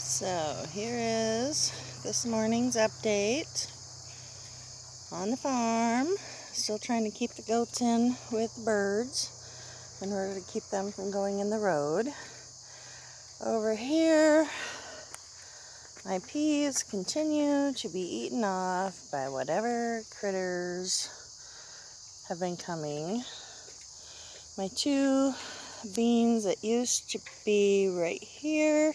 So here is this morning's update on the farm. Still trying to keep the goats in with birds in order to keep them from going in the road. Over here, my peas continue to be eaten off by whatever critters have been coming. My two beans that used to be right here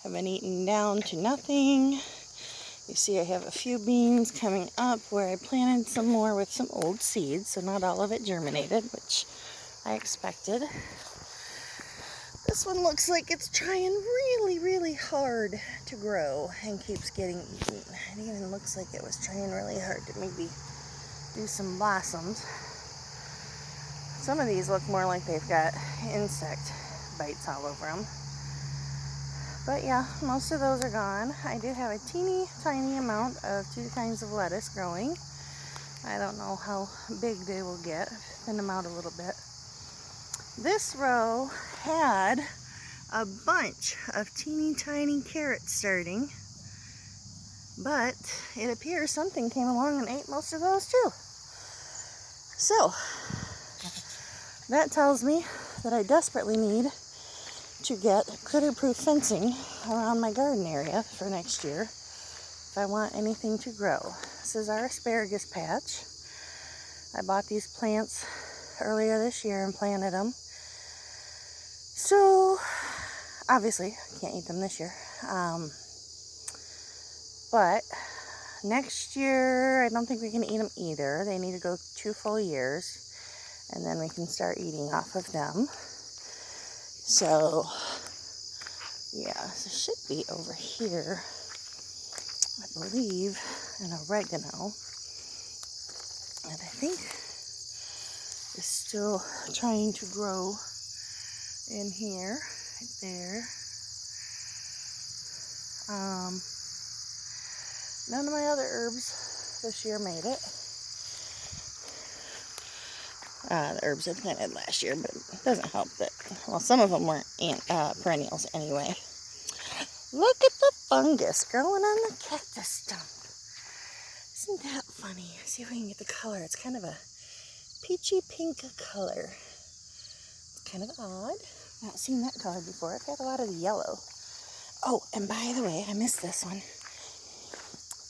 have been eaten down to nothing. You see I have a few beans coming up where I planted some more with some old seeds, so not all of it germinated, which I expected. This one looks like it's trying really hard to grow and keeps getting eaten. It even looks like it was trying really hard to maybe do some blossoms. Some of these look more like they've got insect bites all over them. But yeah, most of those are gone. I do have a teeny tiny amount of two kinds of lettuce growing. I don't know how big they will get. Thin them out a little bit. This row had a bunch of teeny tiny carrots starting, but it appears something came along and ate most of those too. So that tells me that I desperately need to get critter-proof fencing around my garden area for next year if I want anything to grow. This is our asparagus patch. I bought these plants earlier this year and planted them. So obviously I can't eat them this year. But next year I don't think we can eat them either. They need to go 2 full years and then we can start eating off of them. So yeah, this should be over here, I believe, an oregano that I think is still trying to grow in here, right there. None of my other herbs this year made it. The herbs I planted last year, but it doesn't help that, well, some of them weren't perennials anyway. Look at the fungus growing on the cactus stump. Isn't that funny? See if we can get the color. It's kind of a peachy pink color. It's kind of odd. I've not seen that color before. I've had a lot of the yellow. Oh, and by the way, I missed this one.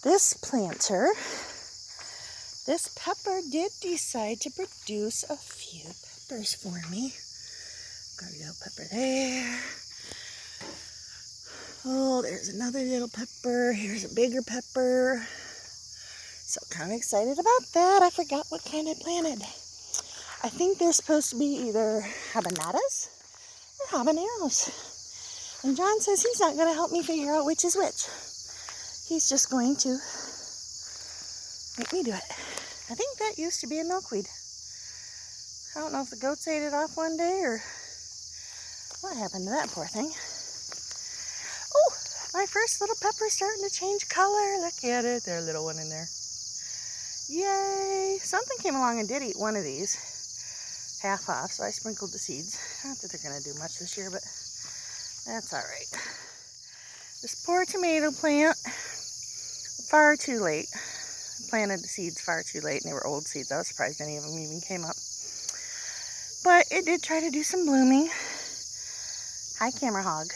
This planter, this pepper did decide to produce a few peppers for me. Got a little pepper there. Oh, there's another little pepper. Here's a bigger pepper. So kind of excited about that. I forgot what kind I planted. I think they're supposed to be either habanadas or habaneros. And John says he's not going to help me figure out which is which. He's just going to make me do it. I think that used to be a milkweed. I don't know if the goats ate it off one day or what happened to that poor thing. Oh, my first little pepper's starting to change color. Look at it. There's a little one in there. Yay. Something came along and did eat one of these. Half off, so I sprinkled the seeds. Not that they're going to do much this year, but that's all right. This poor tomato plant, far too late. Planted the seeds far too late, and they were old seeds. I was surprised any of them even came up. But it did try to do some blooming. Hi, camera hog.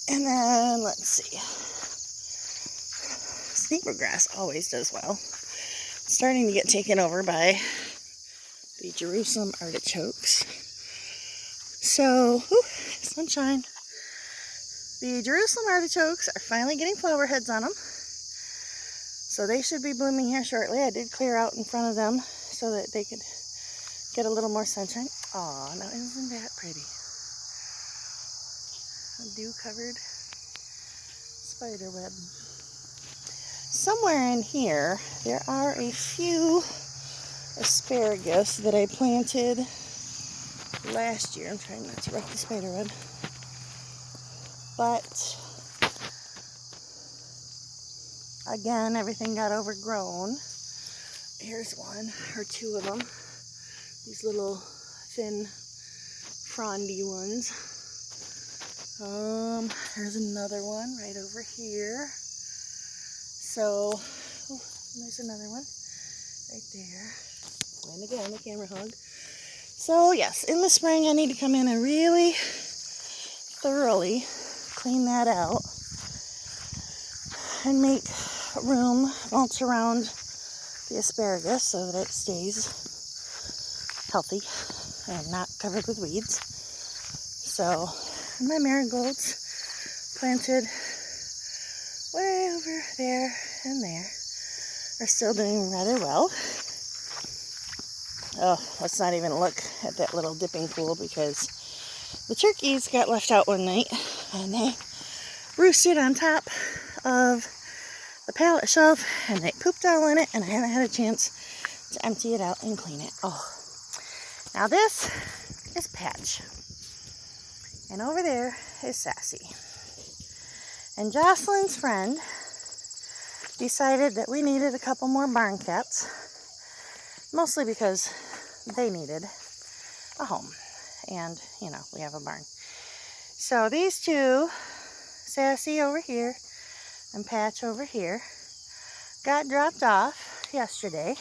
And then, let's see. Sneaker grass always does well. It's starting to get taken over by the Jerusalem artichokes. So, sunshine. The Jerusalem artichokes are finally getting flower heads on them. So they should be blooming here shortly. I did clear out in front of them so that they could get a little more sunshine. Aw, now isn't that pretty? A dew-covered spider web. Somewhere in here, there are a few asparagus that I planted last year. I'm trying not to wreck the spider web. But again, everything got overgrown. Here's one or two of them. These little thin frondy ones. There's another one right over here. So, oh, there's another one right there. And again, the camera hug. So yes, in the spring I need to come in and really thoroughly clean that out and make room, mulch around the asparagus so that it stays healthy and not covered with weeds. So my marigolds planted way over there and there are still doing rather well. Oh, let's not even look at that little dipping pool because the turkeys got left out one night and they roosted on top of the pallet shelf and they pooped all in it, and I haven't had a chance to empty it out and clean it. Oh, now this is Patch, and over there is Sassy. And Jocelyn's friend decided that we needed a couple more barn cats, mostly because they needed a home, and you know, we have a barn. So these two, Sassy over here and Patch over here, got dropped off yesterday,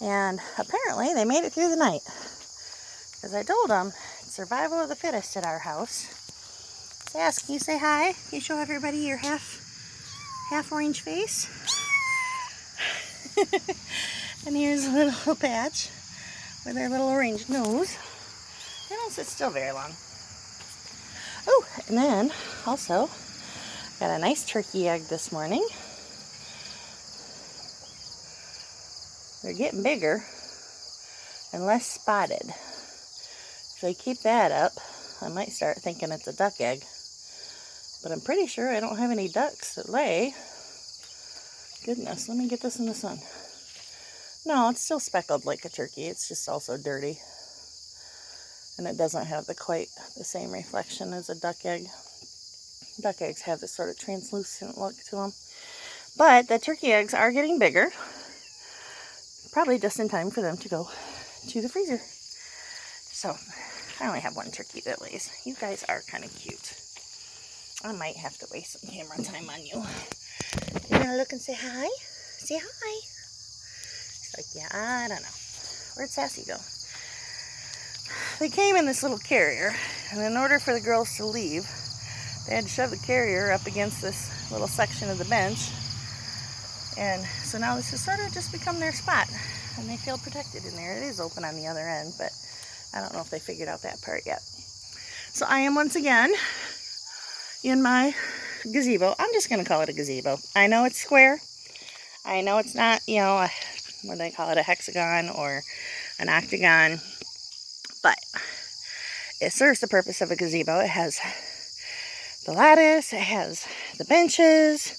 and apparently they made it through the night, because I told them it's survival of the fittest at our house. Sass, can you say hi? Can you show everybody your half orange face? And here's a little Patch with their little orange nose. They don't sit still very long. Oh, and then also got a nice turkey egg this morning. They're getting bigger and less spotted. If I keep that up, I might start thinking it's a duck egg. But I'm pretty sure I don't have any ducks that lay. Goodness, let me get this in the sun. No, it's still speckled like a turkey. It's just also dirty. And it doesn't have quite the same reflection as a duck egg. Duck eggs have this sort of translucent look to them. But the turkey eggs are getting bigger. Probably just in time for them to go to the freezer. So, I only have one turkey that lays. You guys are kind of cute. I might have to waste some camera time on you. You want to look and say hi? Say hi. She's like, yeah, I don't know. Where'd Sassy go? They came in this little carrier, and in order for the girls to leave, they had to shove the carrier up against this little section of the bench. And so now this has sort of just become their spot, and they feel protected in there. It is open on the other end, but I don't know if they figured out that part yet. So I am once again in my gazebo. I'm just going to call it a gazebo. I know it's square. I know it's not, you know, what do they call it, a hexagon or an octagon. But it serves the purpose of a gazebo. It has the lattice, it has the benches,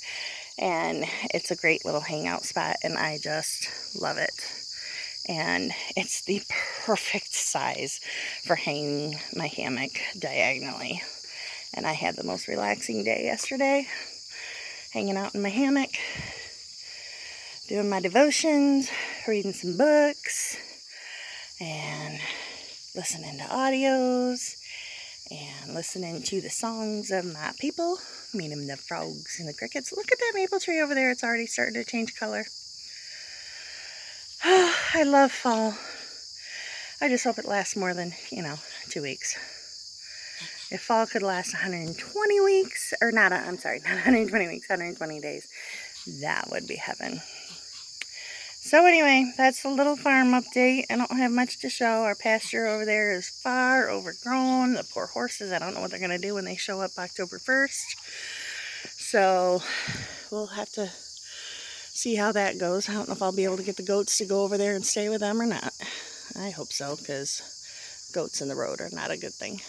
and it's a great little hangout spot, and I just love it. And it's the perfect size for hanging my hammock diagonally. And I had the most relaxing day yesterday, hanging out in my hammock, doing my devotions, reading some books, and listening to audios, and listening to the songs of my people, meaning the frogs and the crickets. Look at that maple tree over there. It's already starting to change color. Oh, I love fall. I just hope it lasts more than, 2 weeks. If fall could last 120 weeks, or not, I'm sorry, not 120 weeks, 120 days, that would be heaven. So anyway, that's the little farm update. I don't have much to show. Our pasture over there is far overgrown. The poor horses, I don't know what they're going to do when they show up October 1st. So we'll have to see how that goes. I don't know if I'll be able to get the goats to go over there and stay with them or not. I hope so, because goats in the road are not a good thing.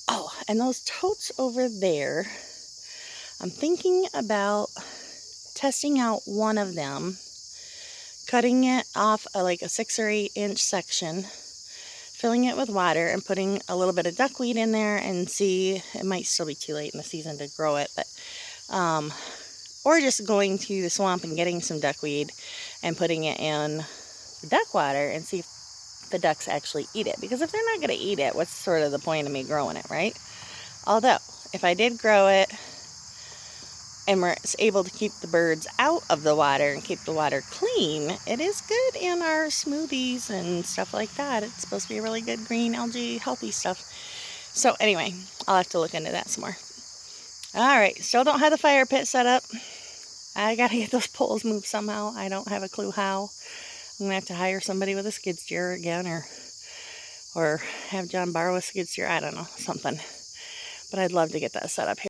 Oh, and those totes over there, I'm thinking about testing out one of them, cutting it off like a 6 or 8 inch section, filling it with water, and putting a little bit of duckweed in there and see. It might still be too late in the season to grow it, but or just going to the swamp and getting some duckweed and putting it in the duck water and see if the ducks actually eat it. Because if they're not going to eat it, what's sort of the point of me growing it, right? Although, if I did grow it and we're able to keep the birds out of the water and keep the water clean, it is good in our smoothies and stuff like that. It's supposed to be really good green algae, healthy stuff. So anyway, I'll have to look into that some more. Alright, still don't have the fire pit set up. I gotta get those poles moved somehow. I don't have a clue how. I'm gonna have to hire somebody with a skid steer again, or have John borrow a skid steer. I don't know, something. But I'd love to get that set up here.